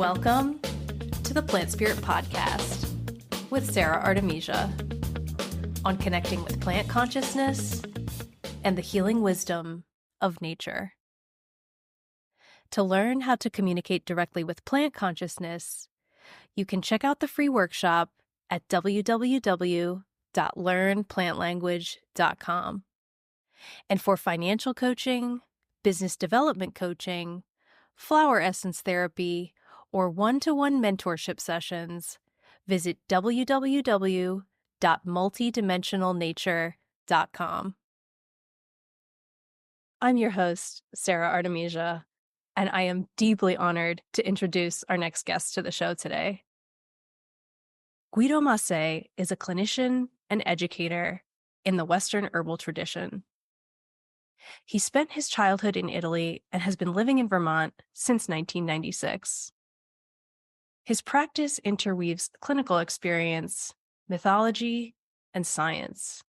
Welcome to the Plant Spirit Podcast with Sara Artemisia on connecting with plant consciousness and the healing wisdom of nature. To learn how to communicate directly with plant consciousness, you can check out the free workshop at www.learnplantlanguage.com. And for financial coaching, business development coaching, flower essence therapy, or one-to-one mentorship sessions, visit www.multidimensionalnature.com. I'm your host, Sara Artemisia, and I am deeply honored to introduce our next guest to the show today. Guido Mase is a clinician and educator in the Western herbal tradition. He spent his childhood in Italy and has been living in Vermont since 1996. His practice interweaves clinical experience, mythology, and science.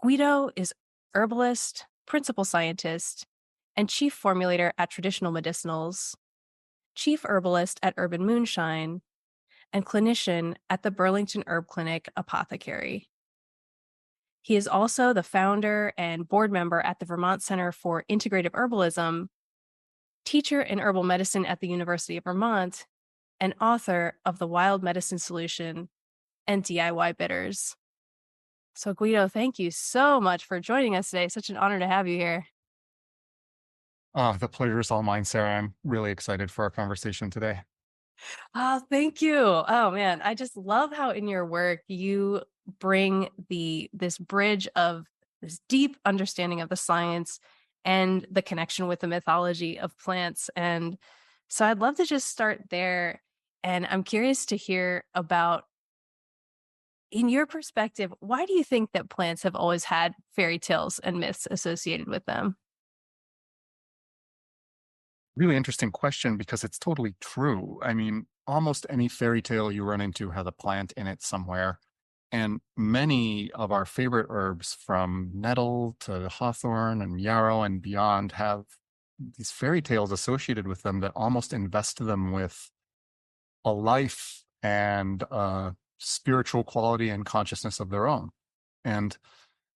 Guido is herbalist, principal scientist, and chief formulator at Traditional Medicinals, chief herbalist at Urban Moonshine, and clinician at the Burlington Herb Clinic Apothecary. He is also the founder and board member at the Vermont Center for Integrative Herbalism, teacher in herbal medicine at the University of Vermont, and author of The Wild Medicine Solution and DIY Bitters. So Guido, thank you so much for joining us today. Such an honor to have you here. The pleasure is all mine, Sara. I'm really excited for our conversation today. Oh, thank you. Oh man, I just love how in your work you bring this bridge of this deep understanding of the science and the connection with the mythology of plants. And so I'd love to just start there. And I'm curious to hear about, in your perspective, why do you think that plants have always had fairy tales and myths associated with them? Really interesting question because it's totally true. I mean, almost any fairy tale you run into has a plant in it somewhere. And many of our favorite herbs, from nettle to hawthorn and yarrow and beyond, have these fairy tales associated with them that almost invest them with a life and spiritual quality and consciousness of their own. And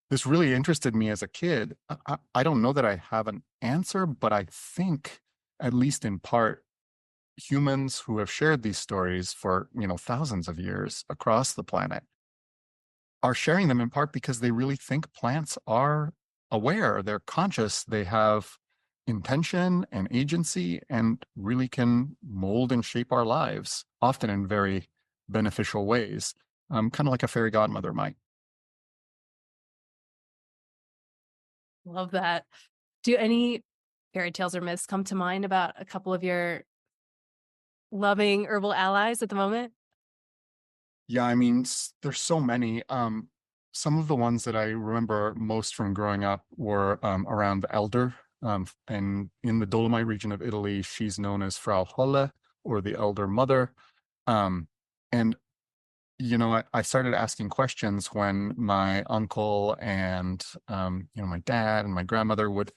this really interested me as a kid. I don't know that I have an answer, but I think, at least in part, humans who have shared these stories for, thousands of years across the planet are sharing them in part because they really think plants are aware, they're conscious, they have intention and agency, and really can mold and shape our lives, often in very beneficial ways, kind of like a fairy godmother might. Love that. Do any fairy tales or myths come to mind about a couple of your loving herbal allies at the moment? Yeah, I mean, there's so many. Some of the ones that I remember most from growing up were around the elder. And in the Dolomite region of Italy, she's known as Frau Holle, or the elder mother. And I started asking questions when my uncle and my dad and my grandmother would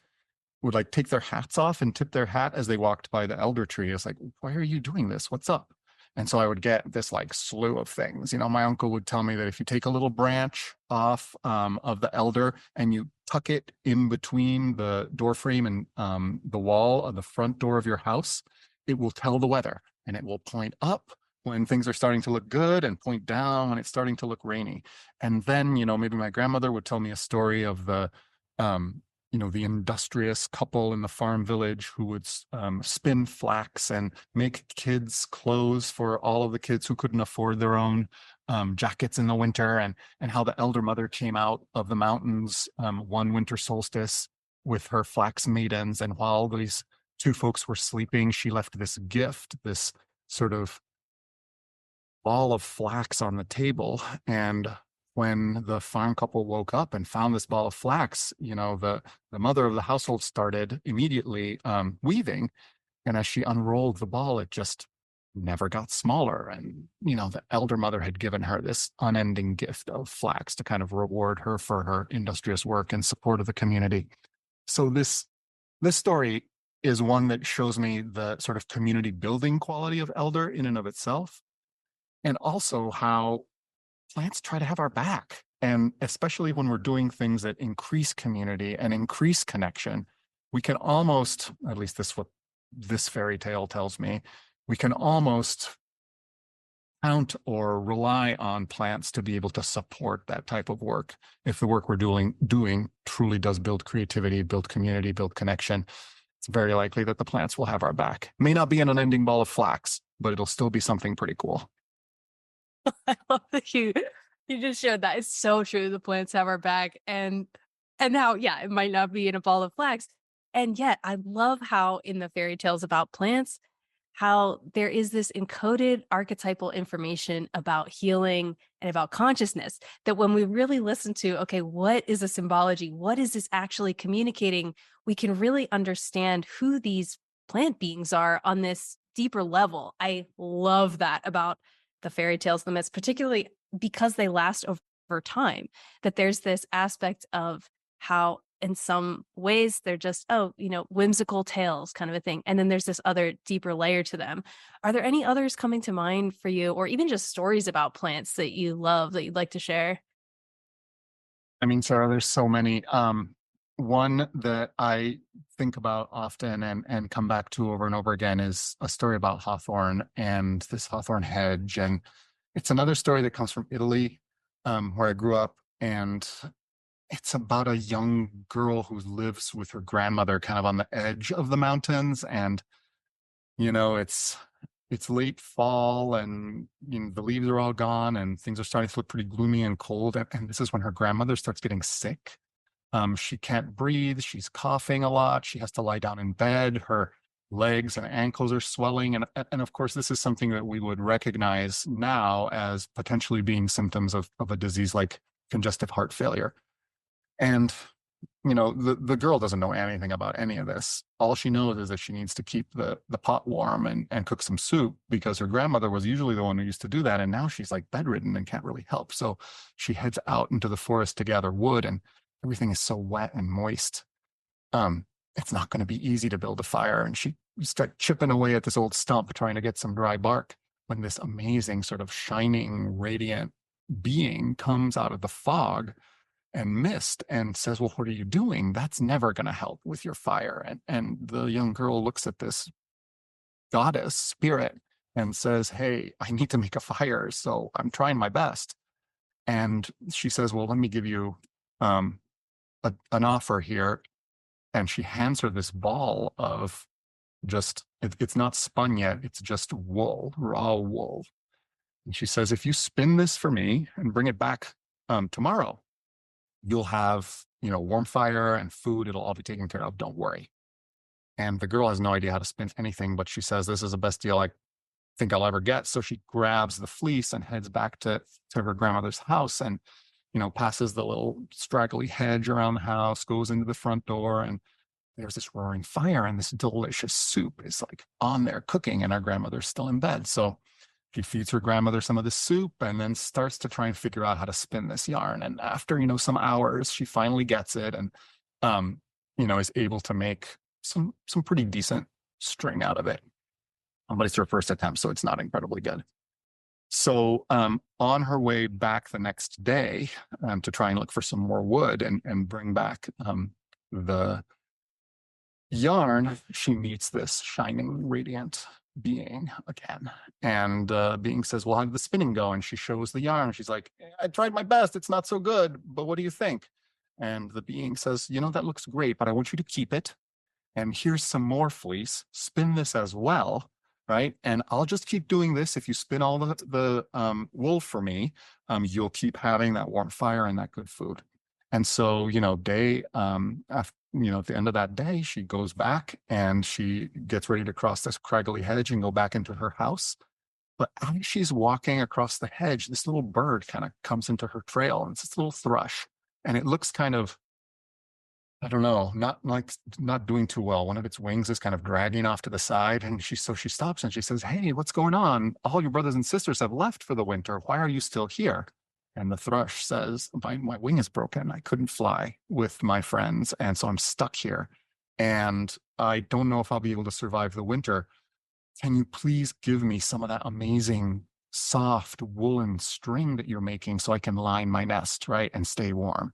like take their hats off and tip their hat as they walked by the elder tree. It's like, why are you doing this? What's up? And so I would get this like slew of things. My uncle would tell me that if you take a little branch off of the elder and you tuck it in between the door frame and the wall of the front door of your house, it will tell the weather, and it will point up when things are starting to look good and point down when it's starting to look rainy. And then, maybe my grandmother would tell me a story of the industrious couple in the farm village who would spin flax and make kids' clothes for all of the kids who couldn't afford their own jackets in the winter, and how the elder mother came out of the mountains one winter solstice with her flax maidens. And while these two folks were sleeping, she left this gift, this sort of ball of flax on the table. And when the farm couple woke up and found this ball of flax, the mother of the household started immediately weaving. And as she unrolled the ball, it just never got smaller. And, the elder mother had given her this unending gift of flax to kind of reward her for her industrious work and support of the community. So this story is one that shows me the sort of community building quality of elder in and of itself, and also how plants try to have our back. And especially when we're doing things that increase community and increase connection, we can almost, at least this what this fairy tale tells me, we can almost count or rely on plants to be able to support that type of work. If the work we're doing truly does build creativity, build community, build connection, it's very likely that the plants will have our back. May not be an unending ball of flax, but it'll still be something pretty cool. I love that you just showed that. It's so true. The plants have our back, and how, yeah, it might not be in a ball of flax. And yet I love how in the fairy tales about plants, how there is this encoded archetypal information about healing and about consciousness that when we really listen to, okay, what is the symbology? What is this actually communicating? We can really understand who these plant beings are on this deeper level. I love that about the fairy tales, the myths, particularly because they last over time, that there's this aspect of how in some ways they're just, oh, whimsical tales kind of a thing. And then there's this other deeper layer to them. Are there any others coming to mind for you, or even just stories about plants that you love that you'd like to share? I mean, Sarah, there's so many. One that I think about often and come back to over and over again is a story about hawthorn and this hawthorn hedge. And it's another story that comes from Italy, where I grew up. And it's about a young girl who lives with her grandmother kind of on the edge of the mountains. And, it's late fall and the leaves are all gone and things are starting to look pretty gloomy and cold. And this is when her grandmother starts getting sick. She can't breathe. She's coughing a lot. She has to lie down in bed. Her legs and ankles are swelling. And of course, this is something that we would recognize now as potentially being symptoms of a disease like congestive heart failure. And the girl doesn't know anything about any of this. All she knows is that she needs to keep the pot warm and cook some soup because her grandmother was usually the one who used to do that. And now she's like bedridden and can't really help. So she heads out into the forest to gather wood, and everything is so wet and moist. Um, it's not going to be easy to build a fire. And she starts chipping away at this old stump, trying to get some dry bark, when this amazing sort of shining, radiant being comes out of the fog and mist and says, well, what are you doing? That's never going to help with your fire. And the young girl looks at this goddess spirit and says, hey, I need to make a fire, so I'm trying my best. And she says, well, let me give you an offer here. And she hands her this ball of it's not spun yet, it's just wool, raw wool. And she says, if you spin this for me and bring it back tomorrow, you'll have, warm fire and food. It'll all be taken care of. Don't worry. And the girl has no idea how to spin anything, but she says, this is the best deal I think I'll ever get. So she grabs the fleece and heads back to her grandmother's house and, passes the little straggly hedge around the house, goes into the front door, and there's this roaring fire and this delicious soup is like on there cooking, and our grandmother's still in bed. So she feeds her grandmother some of the soup and then starts to try and figure out how to spin this yarn. And after, some hours, she finally gets it and, is able to make some pretty decent string out of it. But it's her first attempt, so it's not incredibly good. So on her way back the next day to try and look for some more wood and bring back the yarn, she meets this shining, radiant being again. And being says, well, how did the spinning go? And she shows the yarn. She's like, I tried my best. It's not so good, but what do you think? And the being says, that looks great, but I want you to keep it. And here's some more fleece. Spin this as well, right? And I'll just keep doing this. If you spin all the wool for me, you'll keep having that warm fire and that good food. And so, day after, at the end of that day, she goes back and she gets ready to cross this craggly hedge and go back into her house. But as she's walking across the hedge, this little bird kind of comes into her trail, and it's this little thrush. And it looks kind of, I don't know, not doing too well. One of its wings is kind of dragging off to the side. And she stops and she says, hey, what's going on? All your brothers and sisters have left for the winter. Why are you still here? And the thrush says, my wing is broken. I couldn't fly with my friends. And so I'm stuck here. and I don't know if I'll be able to survive the winter. Can you please give me some of that amazing soft woolen string that you're making so I can line my nest, right, and stay warm?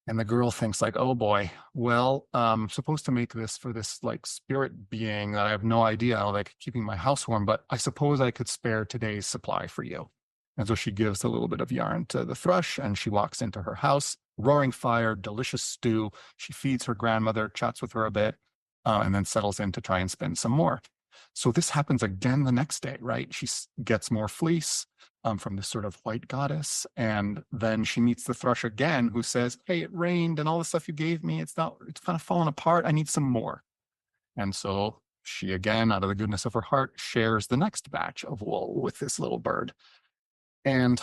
And the girl thinks like, oh boy, well, I'm supposed to make this for this like spirit being that I have no idea, like keeping my house warm, but I suppose I could spare today's supply for you. And so she gives a little bit of yarn to the thrush and she walks into her house, roaring fire, delicious stew. She feeds her grandmother, chats with her a bit, and then settles in to try and spin some more. So this happens again the next day, right? She gets more fleece from this sort of white goddess. And then she meets the thrush again, who says, hey, it rained and all the stuff you gave me, it's kind of fallen apart. I need some more. And so she again, out of the goodness of her heart, shares the next batch of wool with this little bird. And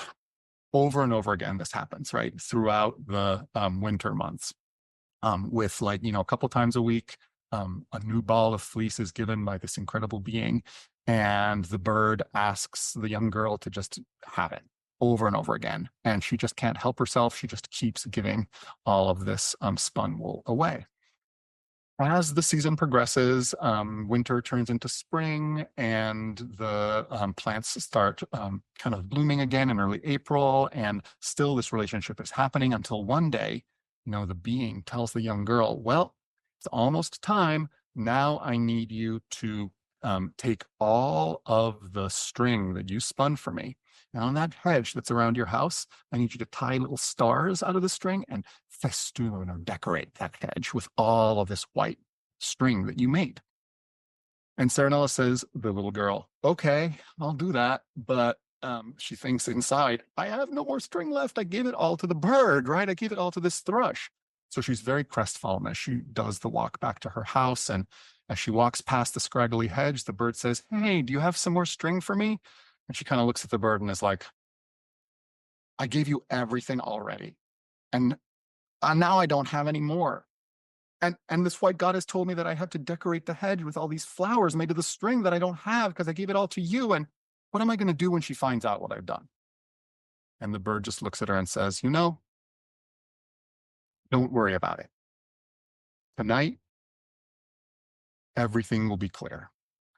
over again, this happens, right? Throughout the winter months, with like, a couple times a week, a new ball of fleece is given by this incredible being. And the bird asks the young girl to just have it over and over again. And she just can't help herself. She just keeps giving all of this spun wool away. As the season progresses, winter turns into spring and the plants start kind of blooming again in early April. And still, this relationship is happening until one day, the being tells the young girl, well, it's almost time. Now I need you to take all of the string that you spun for me. And on that hedge that's around your house, I need you to tie little stars out of the string and festoon or decorate that hedge with all of this white string that you made. And Serenella says, the little girl, okay, I'll do that. But she thinks inside, I have no more string left. I gave it all to the bird, right? I gave it all to this thrush. So she's very crestfallen as she does the walk back to her house. And as she walks past the scraggly hedge, the bird says, hey, do you have some more string for me? And she kind of looks at the bird and is like, I gave you everything already. And now I don't have any more. And this white goddess told me that I have to decorate the hedge with all these flowers made of the string that I don't have because I gave it all to you. And what am I going to do when she finds out what I've done? And the bird just looks at her and says, don't worry about it. Tonight, everything will be clear.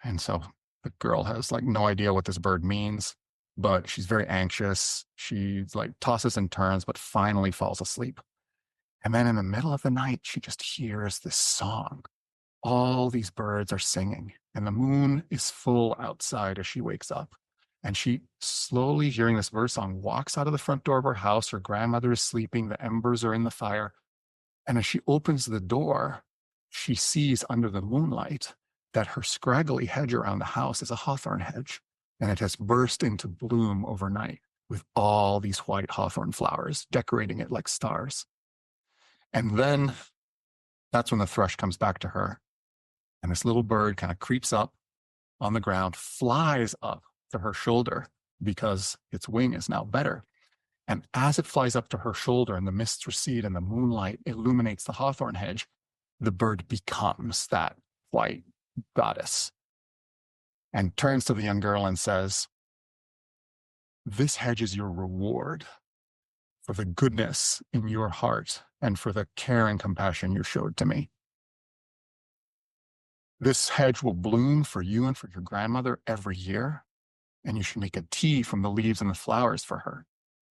And so the girl has like no idea what this bird means, but she's very anxious. She like tosses and turns, but finally falls asleep. And then in the middle of the night, she just hears this song. All these birds are singing, and the moon is full outside as she wakes up. And she, slowly hearing this bird song, walks out of the front door of her house. Her grandmother is sleeping, the embers are in the fire. And as she opens the door, she sees under the moonlight that her scraggly hedge around the house is a hawthorn hedge, and it has burst into bloom overnight with all these white hawthorn flowers decorating it like stars. And then that's when the thrush comes back to her. And this little bird kind of creeps up on the ground, flies up to her shoulder because its wing is now better. And as it flies up to her shoulder and the mists recede and the moonlight illuminates the hawthorn hedge, the bird becomes that white goddess and turns to the young girl and says, this hedge is your reward for the goodness in your heart and for the care and compassion you showed to me. This hedge will bloom for you and for your grandmother every year, and you should make a tea from the leaves and the flowers for her.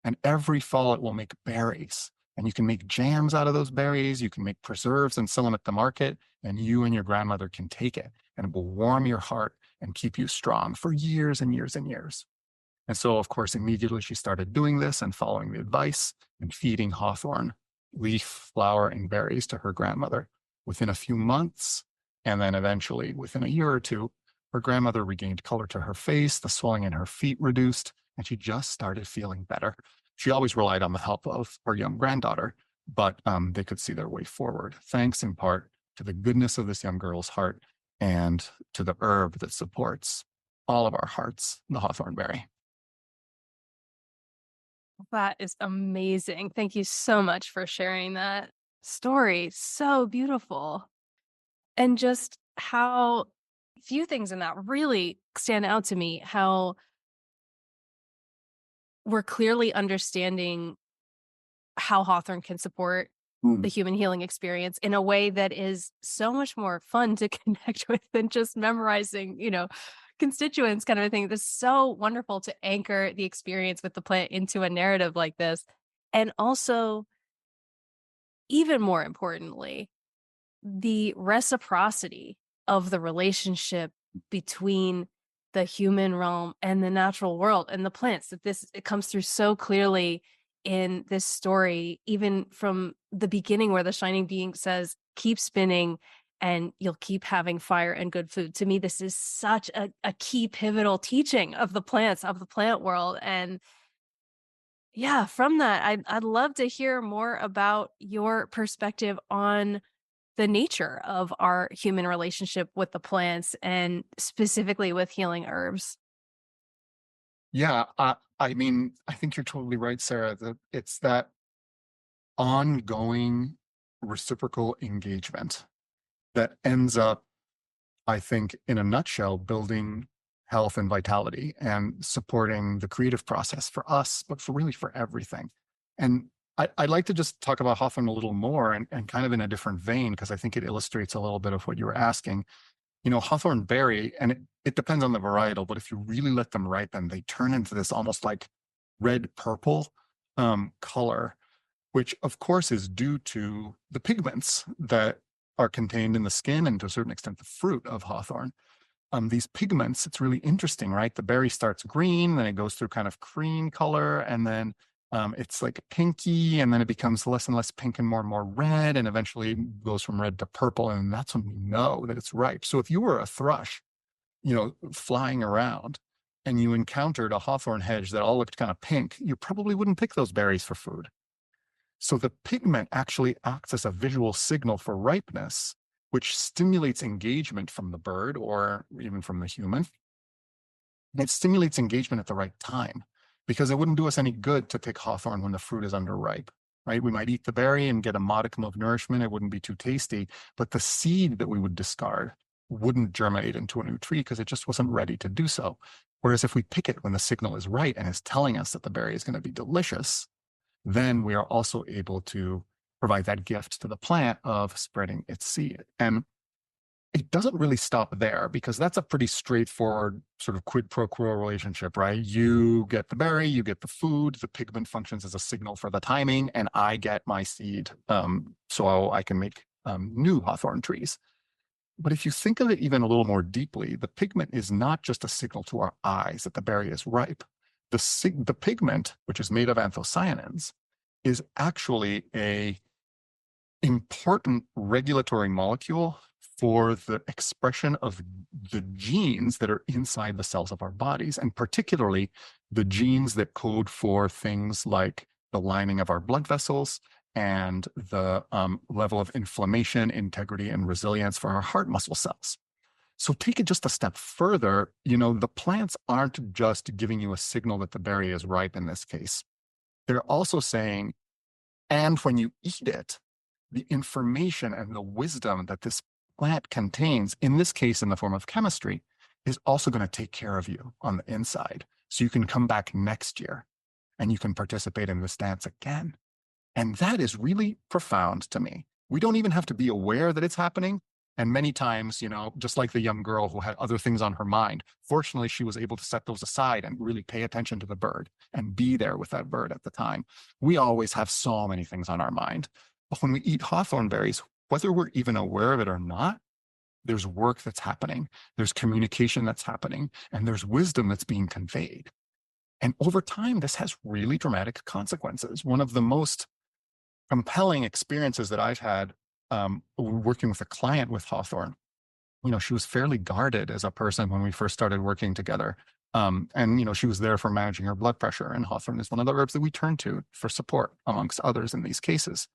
And every fall it will make berries, and you can make jams out of those berries. You can make preserves and sell them at the market, and you and your grandmother can take it, and it will warm your heart and keep you strong for years and years and years. And so, of course, immediately she started doing this and following the advice and feeding hawthorn leaf, flower, and berries to her grandmother. Within a few months, and then eventually within a year or two, her grandmother regained color to her face, the swelling in her feet reduced, and she just started feeling better. She always relied on the help of her young granddaughter, but they could see their way forward, thanks in part to the goodness of this young girl's heart and to the herb that supports all of our hearts, the hawthorn berry. That is amazing. Thank you so much for sharing that story. So beautiful. And just how few things in that really stand out to me, how we're clearly understanding how Hawthorne can support the human healing experience in a way that is so much more fun to connect with than just memorizing, constituents kind of a thing. That's so wonderful to anchor the experience with the plant into a narrative like this. And also, even more importantly, the reciprocity of the relationship between the human realm and the natural world and the plants, that this it comes through so clearly in this story, even from the beginning where the shining being says, keep spinning and you'll keep having fire and good food. To me, this is such a key pivotal teaching of the plants, of the plant world. And yeah, from that, I'd love to hear more about your perspective on the nature of our human relationship with the plants and specifically with healing herbs. Yeah, I mean, I think you're totally right, Sarah. That it's that ongoing reciprocal engagement that ends up, I think, in a nutshell, building health and vitality and supporting the creative process for us, but for really for everything. And I'd like to just talk about Hawthorne a little more and kind of in a different vein, because I think it illustrates a little bit of what you were asking. Hawthorne berry, and it depends on the varietal, but if you really let them ripen, they turn into this almost like red purple color, which of course is due to the pigments that are contained in the skin and to a certain extent the fruit of hawthorn. These pigments, it's really interesting, right? The berry starts green, then it goes through kind of cream color, and then it's like pinky, and then it becomes less and less pink and more red, and eventually goes from red to purple, and that's when we know that it's ripe. So if you were a thrush, flying around, and you encountered a hawthorn hedge that all looked kind of pink, you probably wouldn't pick those berries for food. So the pigment actually acts as a visual signal for ripeness, which stimulates engagement from the bird or even from the human. And it stimulates engagement at the right time, because it wouldn't do us any good to pick hawthorn when the fruit is underripe, right? We might eat the berry and get a modicum of nourishment. It wouldn't be too tasty, but the seed that we would discard wouldn't germinate into a new tree because it just wasn't ready to do so. Whereas if we pick it when the signal is right and is telling us that the berry is going to be delicious, then we are also able to provide that gift to the plant of spreading its seed. And it doesn't really stop there, because that's a pretty straightforward sort of quid pro quo relationship, right? You get the berry, you get the food, the pigment functions as a signal for the timing, and I get my seed so I can make new hawthorn trees. But if you think of it even a little more deeply, the pigment is not just a signal to our eyes that the berry is ripe. The pigment, which is made of anthocyanins, is actually a important regulatory molecule for the expression of the genes that are inside the cells of our bodies, and particularly the genes that code for things like the lining of our blood vessels and the level of inflammation, integrity, and resilience for our heart muscle cells. So take it just a step further. The plants aren't just giving you a signal that the berry is ripe in this case. They're also saying, and when you eat it, the information and the wisdom that this plant contains, in this case in the form of chemistry, is also going to take care of you on the inside. So you can come back next year and you can participate in this dance again. And that is really profound to me. We don't even have to be aware that it's happening. And many times, just like the young girl who had other things on her mind, fortunately, she was able to set those aside and really pay attention to the bird and be there with that bird at the time. We always have so many things on our mind. But when we eat hawthorn berries, whether we're even aware of it or not, there's work that's happening, there's communication that's happening, and there's wisdom that's being conveyed. And over time, this has really dramatic consequences. One of the most compelling experiences that I've had working with a client with hawthorn, she was fairly guarded as a person when we first started working together. And she was there for managing her blood pressure. And hawthorn is one of the herbs that we turn to for support, amongst others in these cases.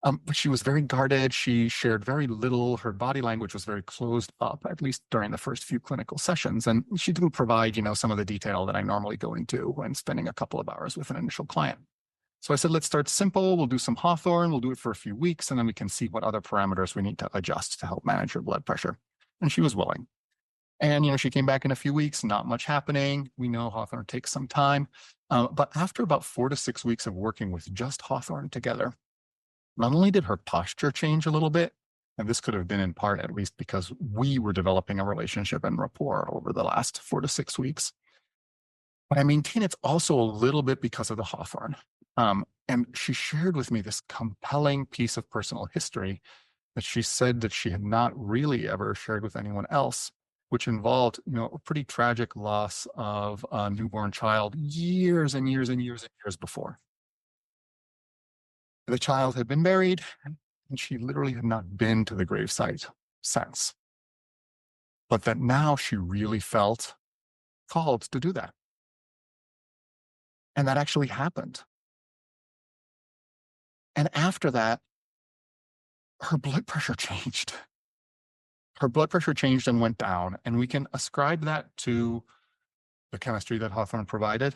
But she was very guarded. She shared very little. Her body language was very closed up, at least during the first few clinical sessions. And she didn't provide, some of the detail that I normally go into when spending a couple of hours with an initial client. So I said, let's start simple. We'll do some hawthorn. We'll do it for a few weeks, and then we can see what other parameters we need to adjust to help manage her blood pressure. And she was willing. And, she came back in a few weeks, not much happening. We know hawthorn takes some time. But after about 4 to 6 weeks of working with just hawthorn together, not only did her posture change a little bit, and this could have been in part at least because we were developing a relationship and rapport over the last 4 to 6 weeks, but I maintain it's also a little bit because of the Hawthorn. And she shared with me this compelling piece of personal history that she said that she had not really ever shared with anyone else, which involved, a pretty tragic loss of a newborn child years and years and years and years before. The child had been buried, and she literally had not been to the gravesite since. But that now she really felt called to do that. And that actually happened. And after that, her blood pressure changed. Her blood pressure changed and went down. And we can ascribe that to the chemistry that Hawthorne provided.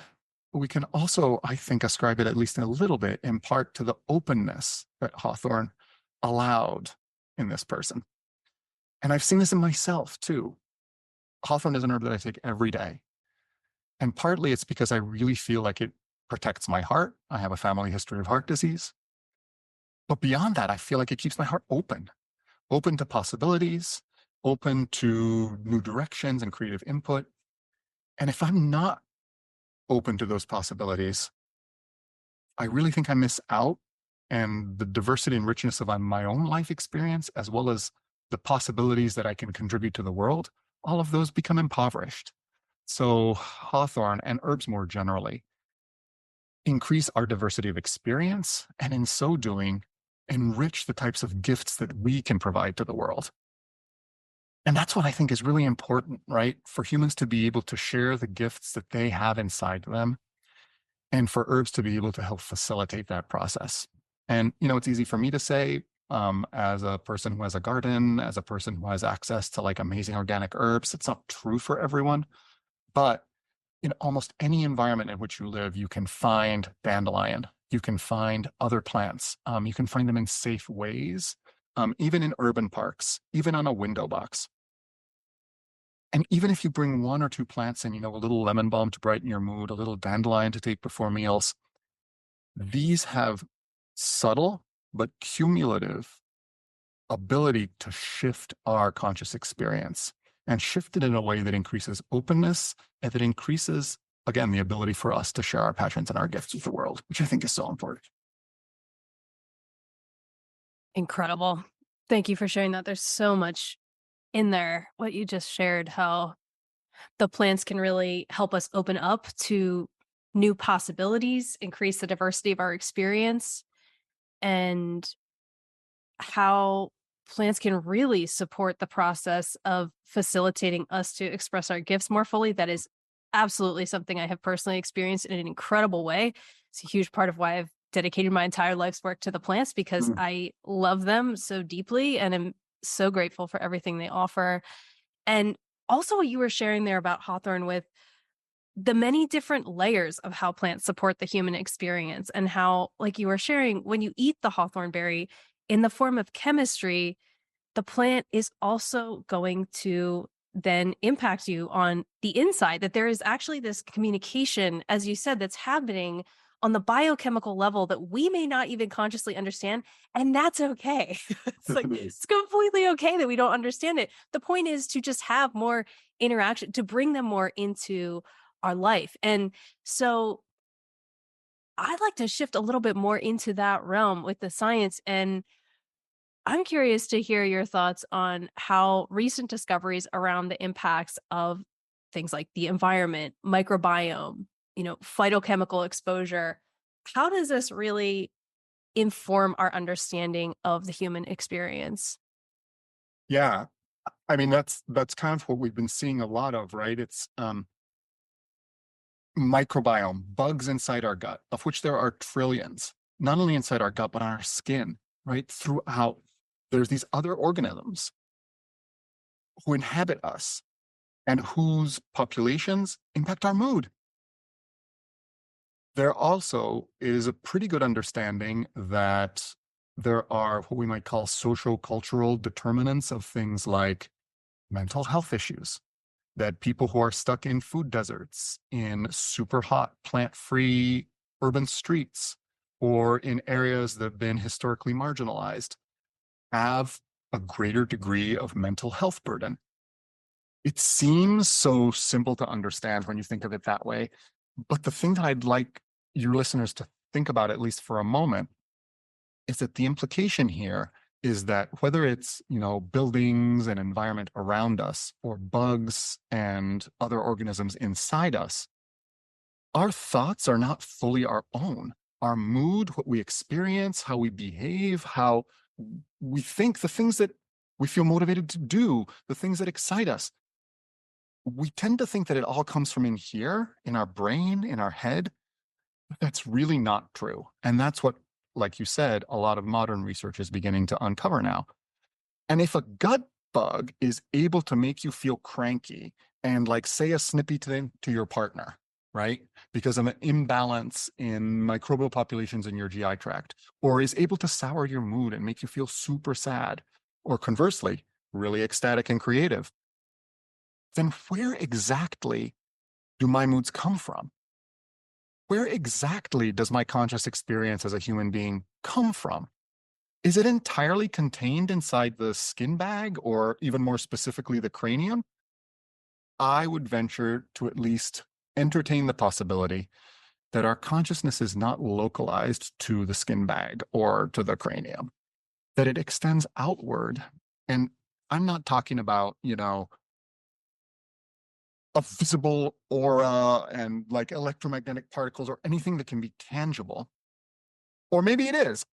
We can also, I think, ascribe it at least in a little bit, in part to the openness that Hawthorne allowed in this person. And I've seen this in myself too. Hawthorne is an herb that I take every day. And partly it's because I really feel like it protects my heart. I have a family history of heart disease. But beyond that, I feel like it keeps my heart open to possibilities, open to new directions and creative input. And if I'm not open to those possibilities, I really think I miss out. And the diversity and richness of my own life experience, as well as the possibilities that I can contribute to the world, all of those become impoverished. So Hawthorne and herbs more generally increase our diversity of experience, and in so doing, enrich the types of gifts that we can provide to the world. And that's what I think is really important, right? For humans to be able to share the gifts that they have inside them, and for herbs to be able to help facilitate that process. And, it's easy for me to say, as a person who has a garden, as a person who has access to like amazing organic herbs, it's not true for everyone. But in almost any environment in which you live, you can find dandelion, you can find other plants, you can find them in safe ways, even in urban parks, even on a window box. And even if you bring one or two plants in, a little lemon balm to brighten your mood, a little dandelion to take before meals, these have subtle but cumulative ability to shift our conscious experience, and shift it in a way that increases openness and that increases, again, the ability for us to share our passions and our gifts with the world, which I think is so important. Incredible. Thank you for sharing that. There's so much in there, what you just shared, how the plants can really help us open up to new possibilities, increase the diversity of our experience, and how plants can really support the process of facilitating us to express our gifts more fully. That is absolutely something I have personally experienced in an incredible way. It's a huge part of why I've dedicated my entire life's work to the plants, because Mm. I love them so deeply and am so grateful for everything they offer. And also what you were sharing there about Hawthorne, with the many different layers of how plants support the human experience, and how, like you were sharing, when you eat the hawthorn berry in the form of chemistry, the plant is also going to then impact you on the inside, that there is actually this communication, as you said, that's happening on the biochemical level that we may not even consciously understand. And that's okay. It's like, It is. it's completely okay that we don't understand it. The point is to just have more interaction, to bring them more into our life. And so I'd like to shift a little bit more into that realm with the science. And I'm curious to hear your thoughts on how recent discoveries around the impacts of things like the environment, microbiome, phytochemical exposure, how does this really inform our understanding of the human experience? Yeah. I mean, that's kind of what we've been seeing a lot of, right? It's microbiome, bugs inside our gut, of which there are trillions, not only inside our gut, but on our skin, right? Throughout. There's these other organisms who inhabit us and whose populations impact our mood. There also is a pretty good understanding that there are what we might call social cultural determinants of things like mental health issues, that people who are stuck in food deserts, in super hot, plant free urban streets, or in areas that have been historically marginalized have a greater degree of mental health burden. It seems so simple to understand when you think of it that way. But the thing that I'd like your listeners to think about, at least for a moment, is that the implication here is that whether it's, buildings and environment around us or bugs and other organisms inside us, our thoughts are not fully our own. Our mood, what we experience, how we behave, how we think, the things that we feel motivated to do, the things that excite us, we tend to think that it all comes from in here, in our brain, in our head. But that's really not true. And that's what, like you said, a lot of modern research is beginning to uncover now. And if a gut bug is able to make you feel cranky and, like, say a snippy to your partner, right? Because of an imbalance in microbial populations in your GI tract, or is able to sour your mood and make you feel super sad, or conversely, really ecstatic and creative, then where exactly do my moods come from? Where exactly does my conscious experience as a human being come from? Is it entirely contained inside the skin bag, or even more specifically, the cranium? I would venture to at least entertain the possibility that our consciousness is not localized to the skin bag or to the cranium, that it extends outward. And I'm not talking about, a visible aura and like electromagnetic particles or anything that can be tangible. Or maybe it is.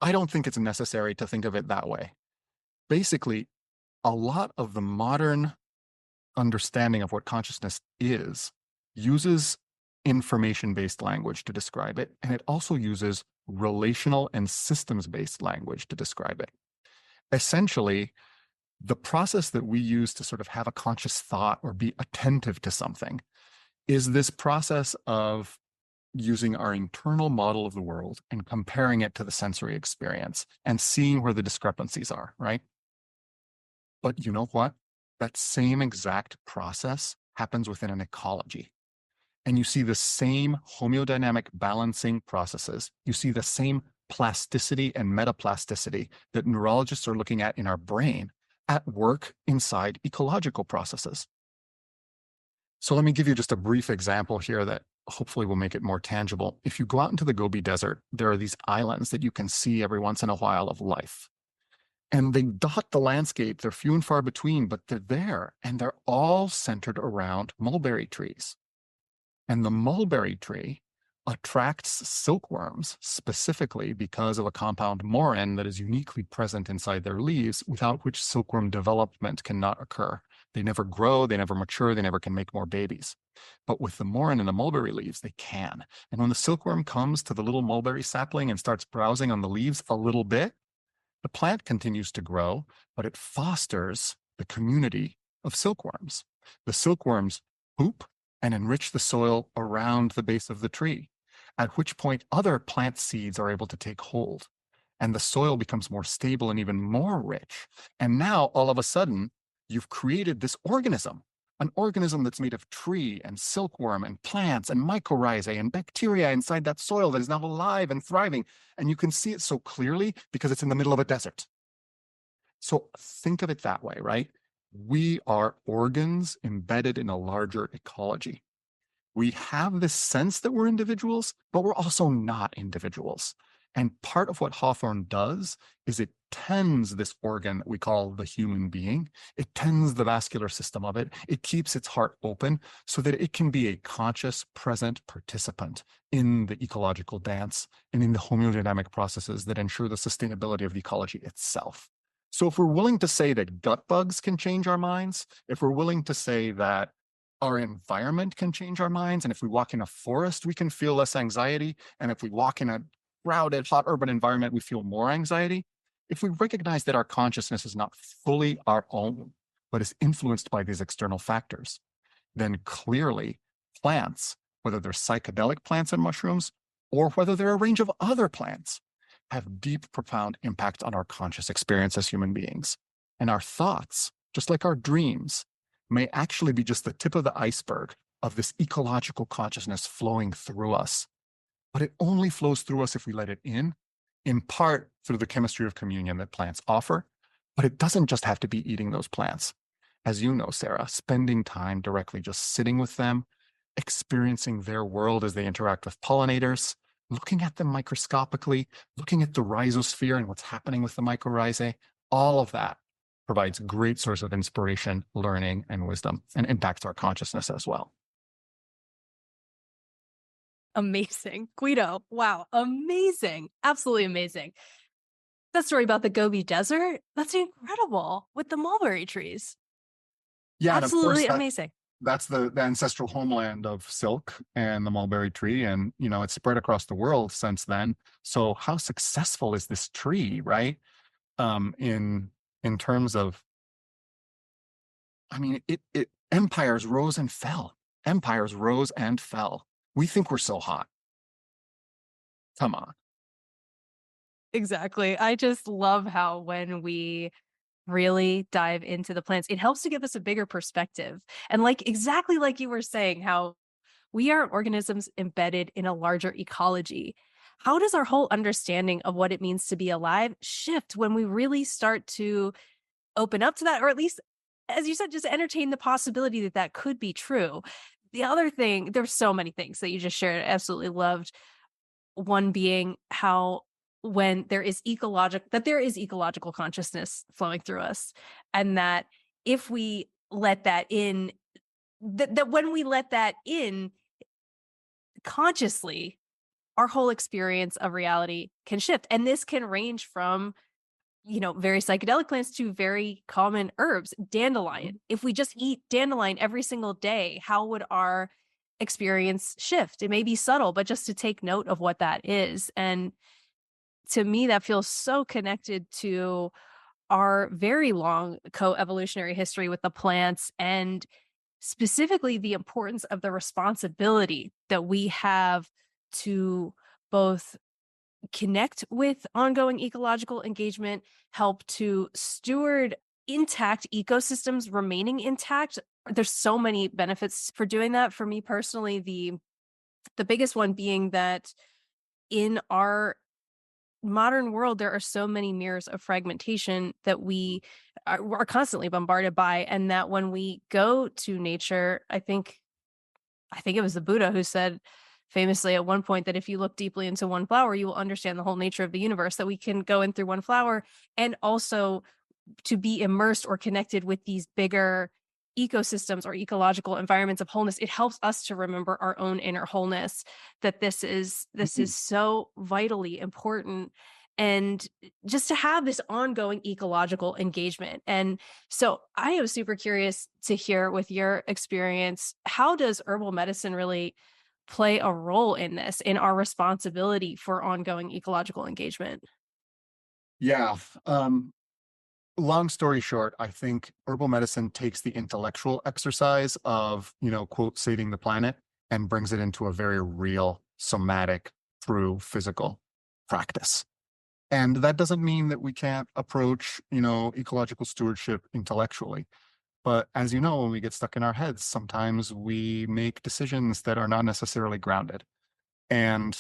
I don't think it's necessary to think of it that way. Basically, a lot of the modern understanding of what consciousness is uses information-based language to describe it, and it also uses relational and systems-based language to describe it. Essentially, the process that we use to sort of have a conscious thought or be attentive to something is this process of using our internal model of the world and comparing it to the sensory experience and seeing where the discrepancies are, right? But you know what? That same exact process happens within an ecology. And you see the same homeodynamic balancing processes. You see the same plasticity and metaplasticity that neurologists are looking at in our brain at work inside ecological processes. So let me give you just a brief example here that hopefully will make it more tangible. If you go out into the Gobi Desert, there are these islands that you can see every once in a while of life. And they dot the landscape. They're few and far between, but they're there. And they're all centered around mulberry trees. And the mulberry tree attracts silkworms specifically because of a compound morin that is uniquely present inside their leaves, without which silkworm development cannot occur. They never grow, they never mature, they never can make more babies. But with the morin in the mulberry leaves, they can. And when the silkworm comes to the little mulberry sapling and starts browsing on the leaves a little bit, the plant continues to grow, but it fosters the community of silkworms. The silkworms poop and enrich the soil around the base of the tree, at which point other plant seeds are able to take hold, and the soil becomes more stable and even more rich. And now, all of a sudden, you've created this organism, an organism that's made of tree and silkworm and plants and mycorrhizae and bacteria inside that soil that is now alive and thriving. And you can see it so clearly because it's in the middle of a desert. So think of it that way, right? We are organs embedded in a larger ecology. We have this sense that we're individuals, but we're also not individuals. And part of what Hawthorn does is it tends this organ that we call the human being. It tends the vascular system of it. It keeps its heart open so that it can be a conscious, present participant in the ecological dance and in the homeodynamic processes that ensure the sustainability of the ecology itself. So if we're willing to say that gut bugs can change our minds, if we're willing to say that our environment can change our minds, and if we walk in a forest, we can feel less anxiety, and if we walk in a crowded, hot urban environment, we feel more anxiety. If we recognize that our consciousness is not fully our own, but is influenced by these external factors, then clearly plants, whether they're psychedelic plants and mushrooms, or whether they're a range of other plants, have deep, profound impact on our conscious experience as human beings. And our thoughts, just like our dreams, may actually be just the tip of the iceberg of this ecological consciousness flowing through us. but it only flows through us if we let it in part through the chemistry of communion that plants offer. But it doesn't just have to be eating those plants. As you know, Sarah, spending time directly just sitting with them, experiencing their world as they interact with pollinators, looking at them microscopically, looking at the rhizosphere and what's happening with the mycorrhizae, all of that provides a great source of inspiration, learning, and wisdom, and impacts our consciousness as well. Amazing. Guido, wow, amazing. Absolutely amazing. That story about the Gobi Desert, that's incredible with the mulberry trees. Yeah, and of course Absolutely that amazing. that's the ancestral homeland of silk and the mulberry tree, and it's spread across the world since then. So how successful is this tree, right? In terms of, I mean, it empires rose and fell. Empires rose and fell. We think we're so hot. Come on. Exactly. I just love how when we really dive into the plants, it helps to give us a bigger perspective. And like exactly like you were saying, how we are organisms embedded in a larger ecology. How does our whole understanding of what it means to be alive shift when we really start to open up to that, or at least, as you said, just entertain the possibility that that could be true? The other thing, there's so many things that you just shared. I absolutely loved one being how when there is ecological consciousness flowing through us, and that if we let that in, that when we let that in consciously, our whole experience of reality can shift. And this can range from, very psychedelic plants to very common herbs. Dandelion. If we just eat dandelion every single day, how would our experience shift? It may be subtle, but just to take note of what that is. And to me, that feels so connected to our very long co-evolutionary history with the plants, and specifically the importance of the responsibility that we have to both connect with ongoing ecological engagement, help to steward intact ecosystems remaining intact. There's so many benefits for doing that. For me personally, the biggest one being that in our modern world, there are so many mirrors of fragmentation that we are constantly bombarded by, and that when we go to nature, I think it was the Buddha who said famously at one point that if you look deeply into one flower, you will understand the whole nature of the universe, that we can go in through one flower, and also to be immersed or connected with these bigger ecosystems or ecological environments of wholeness. It helps us to remember our own inner wholeness, that this is so vitally important, and just to have this ongoing ecological engagement. And so I am super curious to hear, with your experience, how does herbal medicine really play a role in this, in our responsibility for ongoing ecological engagement? Yeah. Long story short, I think herbal medicine takes the intellectual exercise of, quote, saving the planet and brings it into a very real, somatic, true physical practice. And that doesn't mean that we can't approach, ecological stewardship intellectually. But as you know, when we get stuck in our heads, sometimes we make decisions that are not necessarily grounded. And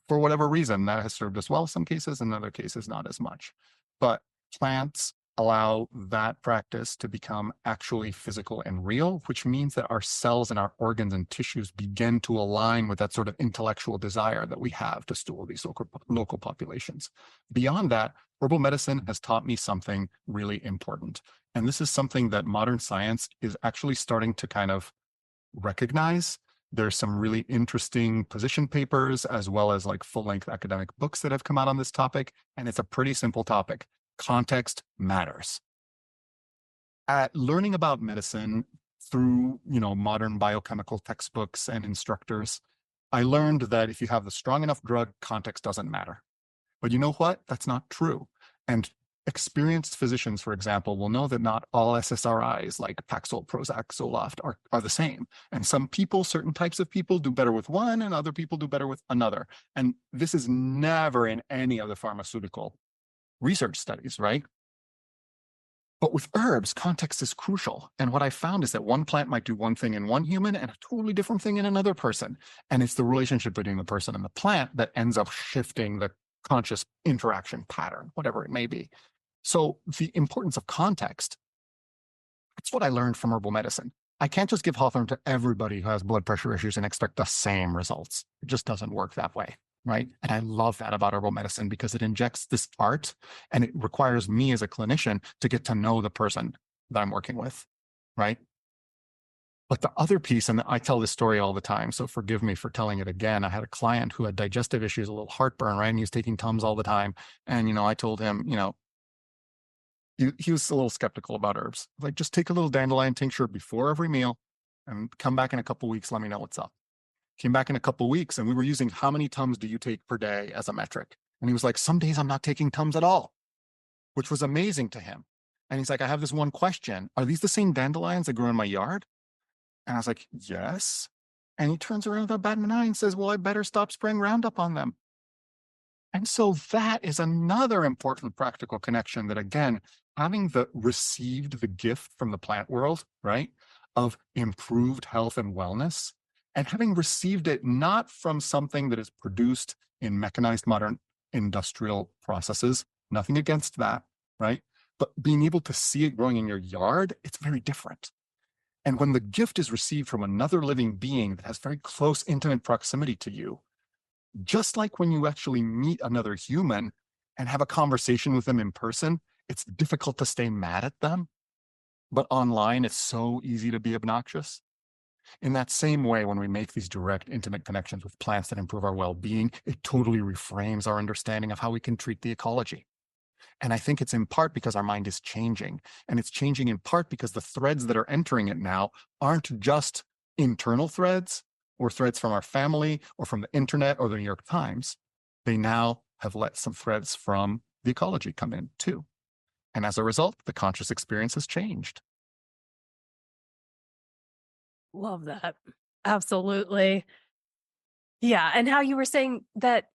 for whatever reason, that has served us well in some cases, in other cases, not as much. But plants allow that practice to become actually physical and real, which means that our cells and our organs and tissues begin to align with that sort of intellectual desire that we have to steward these local populations. Beyond that, herbal medicine has taught me something really important. And this is something that modern science is actually starting to kind of recognize. There's some really interesting position papers as well as like full-length academic books that have come out on this topic. And it's a pretty simple topic. Context matters. At learning about medicine through, modern biochemical textbooks and instructors, I learned that if you have the strong enough drug, context doesn't matter. But you know what? That's not true. And experienced physicians, for example, will know that not all SSRIs like Paxil, Prozac, Zoloft are the same. And some people, certain types of people do better with one and other people do better with another. And this is never in any of the pharmaceutical research studies, right? But with herbs, context is crucial. And what I found is that one plant might do one thing in one human and a totally different thing in another person. And it's the relationship between the person and the plant that ends up shifting the conscious interaction pattern, whatever it may be. So the importance of context, that's what I learned from herbal medicine. I can't just give Hawthorn to everybody who has blood pressure issues and expect the same results. It just doesn't work that way, right? And I love that about herbal medicine because it injects this art and it requires me as a clinician to get to know the person that I'm working with, right? But the other piece, and I tell this story all the time, so forgive me for telling it again. I had a client who had digestive issues, a little heartburn, right? And he was taking Tums all the time. And, I told him, he was a little skeptical about herbs. Like, just take a little dandelion tincture before every meal and come back in a couple of weeks. Let me know what's up. Came back in a couple of weeks and we were using how many Tums do you take per day as a metric. And he was like, some days I'm not taking Tums at all, which was amazing to him. And he's like, I have this one question. Are these the same dandelions that grow in my yard? And I was like, yes. And he turns around with a bat in an eye and says, well, I better stop spraying Roundup on them. And so that is another important practical connection that, again, having received the gift from the plant world, right, of improved health and wellness, and having received it not from something that is produced in mechanized modern industrial processes, nothing against that, right? But being able to see it growing in your yard, it's very different. And when the gift is received from another living being that has very close, intimate proximity to you, just like when you actually meet another human and have a conversation with them in person, it's difficult to stay mad at them. But online, it's so easy to be obnoxious. In that same way, when we make these direct, intimate connections with plants that improve our well-being, it totally reframes our understanding of how we can treat the ecology. And I think it's in part because our mind is changing. And it's changing in part because the threads that are entering it now aren't just internal threads or threads from our family or from the internet or the New York Times. They now have let some threads from the ecology come in too. And as a result, the conscious experience has changed. Love that. Absolutely. Yeah. And how you were saying that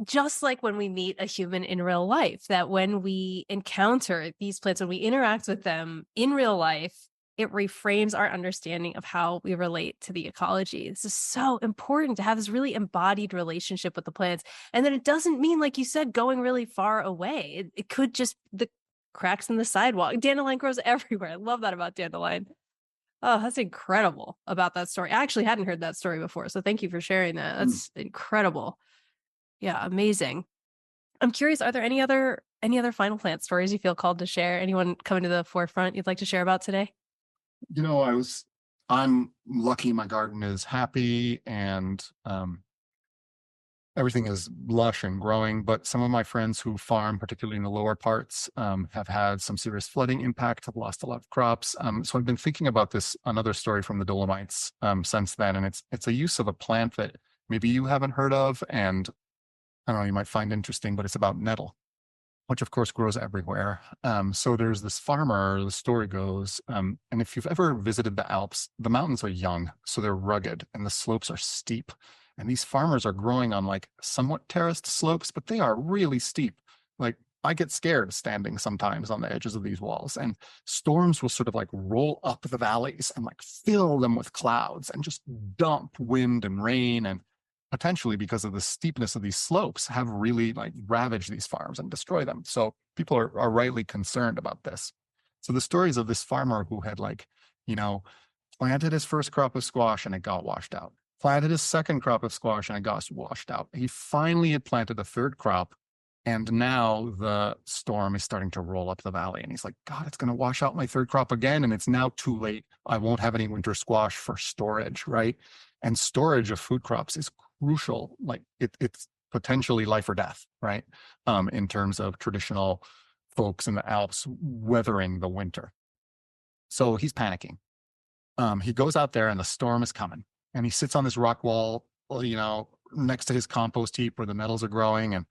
just like when we meet a human in real life, that when we encounter these plants, when we interact with them in real life, it reframes our understanding of how we relate to the ecology. This is so important to have this really embodied relationship with the plants. And then it doesn't mean, like you said, going really far away. It could just the cracks in the sidewalk. Dandelion grows everywhere. I love that about dandelion. Oh, that's incredible about that story. I actually hadn't heard that story before. So thank you for sharing that. Mm. That's incredible. Yeah, amazing. I'm curious, are there any other final plant stories you feel called to share? Anyone coming to the forefront you'd like to share about today? You know, I'm lucky my garden is happy and everything is lush and growing, but some of my friends who farm, particularly in the lower parts, have had some serious flooding impact, have lost a lot of crops. So I've been thinking about this, another story from the Dolomites since then, and it's a use of a plant that maybe you haven't heard of, and I don't know, you might find interesting, but it's about nettle, which of course grows everywhere. So there's this farmer, the story goes, and if you've ever visited the Alps, the mountains are young, so they're rugged and the slopes are steep. And these farmers are growing on like somewhat terraced slopes, but they are really steep. Like I get scared standing sometimes on the edges of these walls, and storms will sort of like roll up the valleys and like fill them with clouds and just dump wind and rain and potentially because of the steepness of these slopes have really like ravaged these farms and destroy them. So people are rightly concerned about this. So the stories of this farmer who had like, you know, planted his first crop of squash and it got washed out, planted his second crop of squash and it got washed out. He finally had planted a third crop and now the storm is starting to roll up the valley. And he's like, God, it's going to wash out my third crop again. And it's now too late. I won't have any winter squash for storage, right? And storage of food crops is crucial. Like it's potentially life or death, right? In terms of traditional folks in the Alps weathering the winter. So he's panicking. He goes out there and the storm is coming. And he sits on this rock wall, next to his compost heap where the nettles are growing and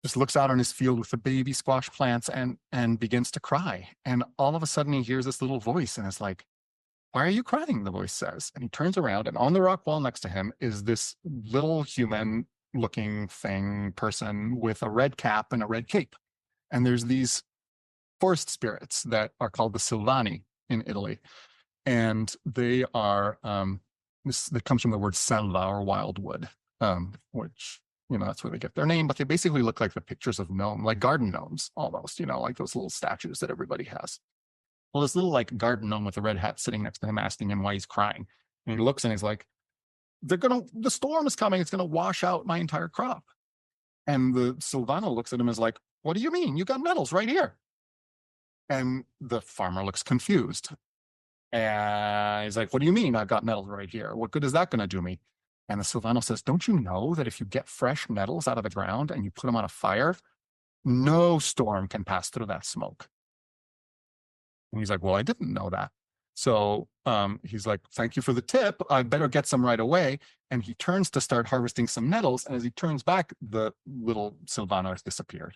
just looks out on his field with the baby squash plants and begins to cry. And all of a sudden he hears this little voice and it's like, why are you crying? The voice says. And he turns around and on the rock wall next to him is this little human looking thing person with a red cap and a red cape. And there's these forest spirits that are called the Silvani in Italy. And they are, this that comes from the word selva or wildwood, which, that's where they get their name, but they basically look like the pictures of gnome, like garden gnomes almost, like those little statues that everybody has. Well, this little like garden gnome with a red hat sitting next to him asking him why he's crying. And he looks and he's like, the storm is coming. It's going to wash out my entire crop. And the Silvano looks at him as like, what do you mean? You got nettles right here. And the farmer looks confused. And he's like, what do you mean I've got nettles right here? What good is that going to do me? And the Silvano says, don't you know that if you get fresh nettles out of the ground and you put them on a fire, no storm can pass through that smoke? And he's like, well, I didn't know that. So he's like, thank you for the tip. I better get some right away. And he turns to start harvesting some nettles. And as he turns back, the little Silvano has disappeared.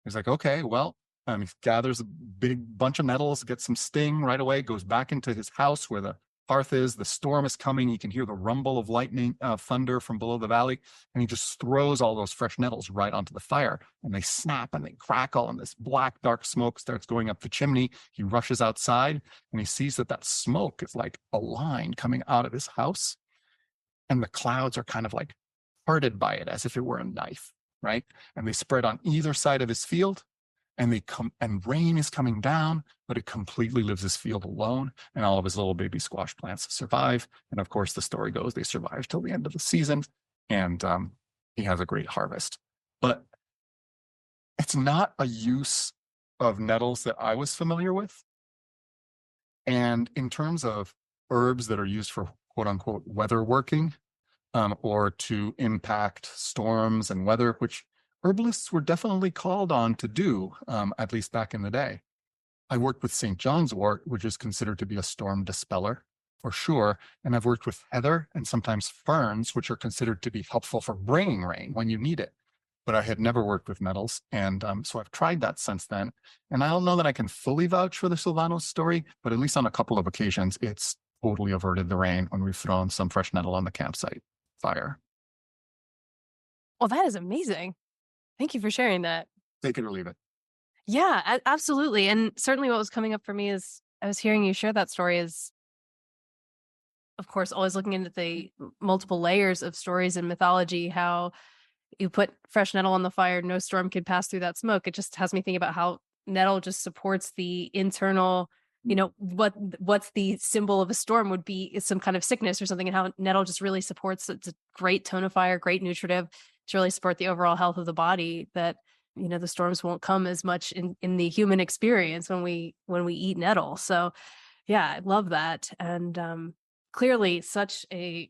He's like, okay, well, he gathers a big bunch of nettles, gets some sting right away, goes back into his house where the hearth is. The storm is coming. He can hear the rumble of lightning, thunder from below the valley. And he just throws all those fresh nettles right onto the fire. And they snap and they crackle. And this black, dark smoke starts going up the chimney. He rushes outside and he sees that smoke is like a line coming out of his house. And the clouds are kind of like parted by it as if it were a knife, right? And they spread on either side of his field. And they come, and rain is coming down, but it completely leaves his field alone, and all of his little baby squash plants survive. And of course, the story goes they survive till the end of the season, and he has a great harvest. But it's not a use of nettles that I was familiar with. And in terms of herbs that are used for quote unquote weather working, or to impact storms and weather, which herbalists were definitely called on to do, at least back in the day. I worked with St. John's wort, which is considered to be a storm dispeller, for sure. And I've worked with heather and sometimes ferns, which are considered to be helpful for bringing rain when you need it. But I had never worked with nettles. And so I've tried that since then. And I don't know that I can fully vouch for the Silvano's story, but at least on a couple of occasions, it's totally averted the rain when we've thrown some fresh nettle on the campsite fire. Well, that is amazing. Thank you for sharing that. Take it or leave it. Yeah, absolutely. And certainly what was coming up for me is I was hearing you share that story is, of course, always looking into the multiple layers of stories and mythology, how you put fresh nettle on the fire, no storm can pass through that smoke. It just has me think about how nettle just supports the internal, what's the symbol of a storm would be is some kind of sickness or something, and how nettle just really supports. It's a great tonifier, great nutritive to really support the overall health of the body, that the storms won't come as much in the human experience when we eat nettle. So yeah, I love that. And clearly such a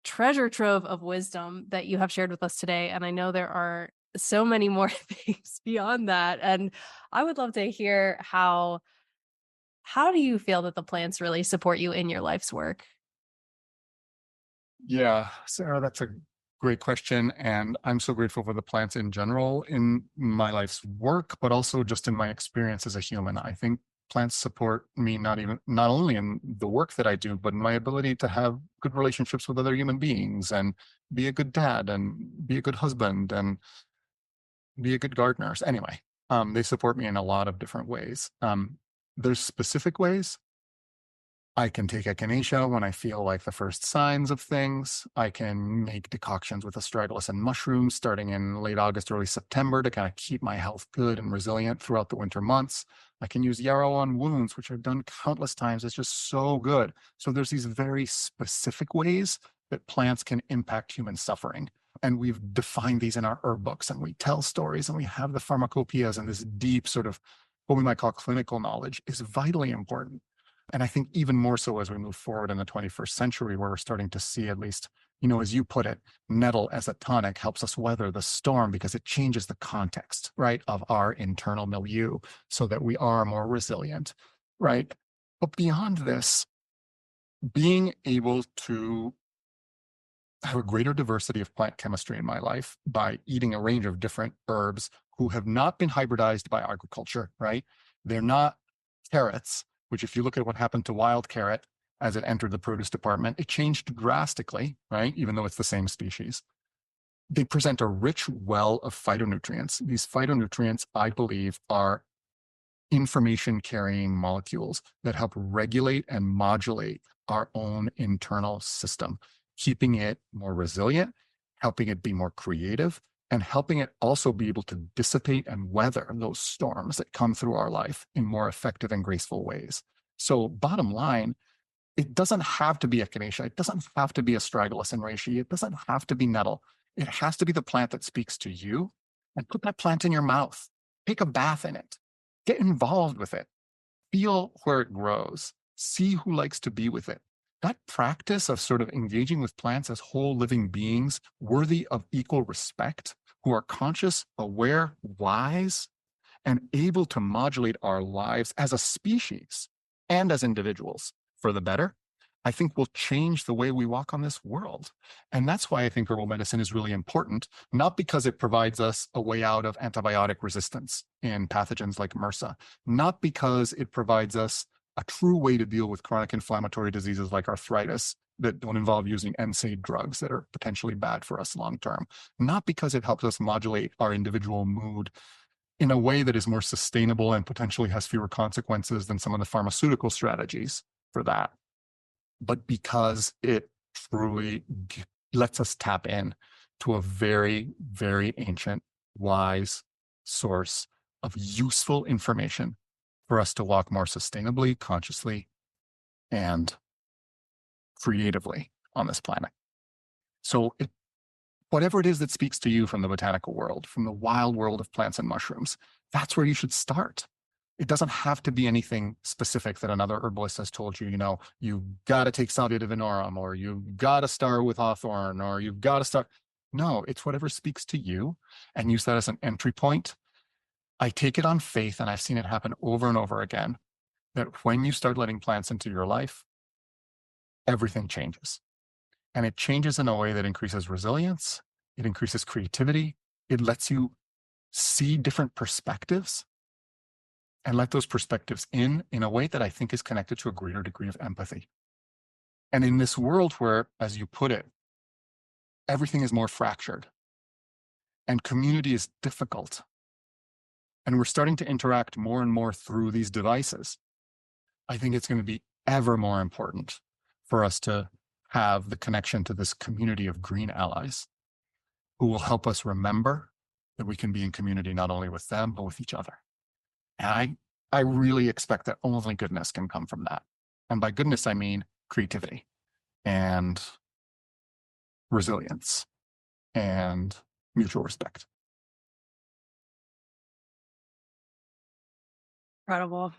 treasure trove of wisdom that you have shared with us today. And I know there are so many more things beyond that. And I would love to hear how do you feel that the plants really support you in your life's work? Yeah, Sarah, that's a great question. And I'm so grateful for the plants in general in my life's work, but also just in my experience as a human. I think plants support me not only in the work that I do, but in my ability to have good relationships with other human beings and be a good dad and be a good husband and be a good gardener. So anyway, they support me in a lot of different ways. There's specific ways. I can take echinacea when I feel like the first signs of things. I can make decoctions with astragalus and mushrooms starting in late August, early September to kind of keep my health good and resilient throughout the winter months. I can use yarrow on wounds, which I've done countless times. It's just so good. So there's these very specific ways that plants can impact human suffering. And we've defined these in our herb books, and we tell stories, and we have the pharmacopoeias, and this deep sort of what we might call clinical knowledge is vitally important. And I think even more so as we move forward in the 21st century, where we're starting to see, at least, as you put it, nettle as a tonic helps us weather the storm because it changes the context, right, of our internal milieu so that we are more resilient, right? But beyond this, being able to have a greater diversity of plant chemistry in my life by eating a range of different herbs who have not been hybridized by agriculture, right? They're not carrots, which if you look at what happened to wild carrot as it entered the produce department, it changed drastically, right? Even though it's the same species. They present a rich well of phytonutrients. These phytonutrients, I believe, are information carrying molecules that help regulate and modulate our own internal system, keeping it more resilient, helping it be more creative, and helping it also be able to dissipate and weather those storms that come through our life in more effective and graceful ways. So, bottom line, it doesn't have to be echinacea. It doesn't have to be astragalus and reishi. It doesn't have to be nettle. It has to be the plant that speaks to you, and put that plant in your mouth. Take a bath in it. Get involved with it. Feel where it grows. See who likes to be with it. That practice of sort of engaging with plants as whole living beings worthy of equal respect, who are conscious, aware, wise, and able to modulate our lives as a species and as individuals for the better, I think will change the way we walk on this world. And that's why I think herbal medicine is really important, not because it provides us a way out of antibiotic resistance in pathogens like MRSA, not because it provides us a true way to deal with chronic inflammatory diseases like arthritis that don't involve using NSAID drugs that are potentially bad for us long term, not because it helps us modulate our individual mood in a way that is more sustainable and potentially has fewer consequences than some of the pharmaceutical strategies for that, but because it truly lets us tap in to a very, very ancient, wise source of useful information for us to walk more sustainably, consciously, and creatively on this planet. So whatever it is that speaks to you from the botanical world, from the wild world of plants and mushrooms, that's where you should start. It doesn't have to be anything specific that another herbalist has told you, you've got to take Salvia divinorum, or you've got to start with Hawthorn, or you've got to start. No, it's whatever speaks to you, and use that as an entry point. I take it on faith, and I've seen it happen over and over again, that when you start letting plants into your life, everything changes. And it changes in a way that increases resilience, it increases creativity, it lets you see different perspectives and let those perspectives in a way that I think is connected to a greater degree of empathy. And in this world where, as you put it, everything is more fractured and community is difficult, and we're starting to interact more and more through these devices, I think it's going to be ever more important for us to have the connection to this community of green allies who will help us remember that we can be in community not only with them, but with each other. And I really expect that only goodness can come from that. And by goodness, I mean creativity and resilience and mutual respect. Incredible.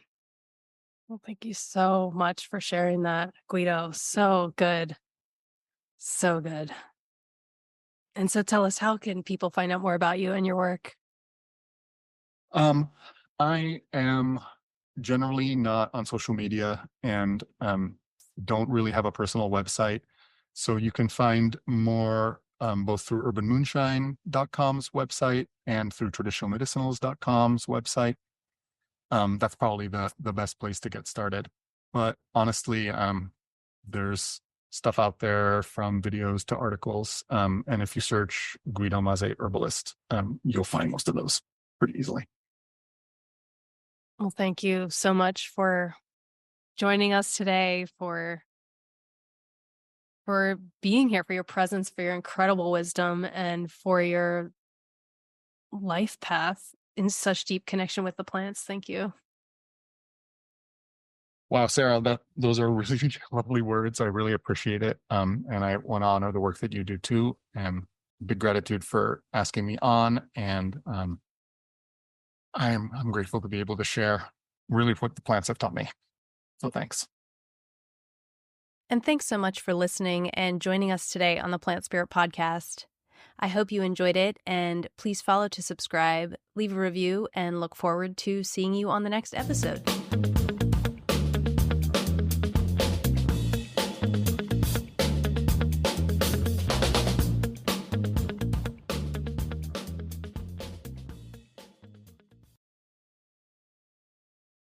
Well, thank you so much for sharing that, Guido. So good. So good. And so tell us, how can people find out more about you and your work? I am generally not on social media and don't really have a personal website. So you can find more both through urbanmoonshine.com's website and through traditionalmedicinals.com's website. That's probably the best place to get started. But honestly, there's stuff out there from videos to articles. And if you search Guido Mase herbalist, you'll find most of those pretty easily. Well, thank you so much for joining us today, for being here, for your presence, for your incredible wisdom, and for your life path in such deep connection with the plants. Thank you. Wow, Sara, those are really lovely words. I really appreciate it. And I want to honor the work that you do too. And big gratitude for asking me on. And I'm grateful to be able to share really what the plants have taught me. So thanks. And thanks so much for listening and joining us today on the Plant Spirit Podcast. I hope you enjoyed it, and please follow to subscribe, leave a review, and look forward to seeing you on the next episode.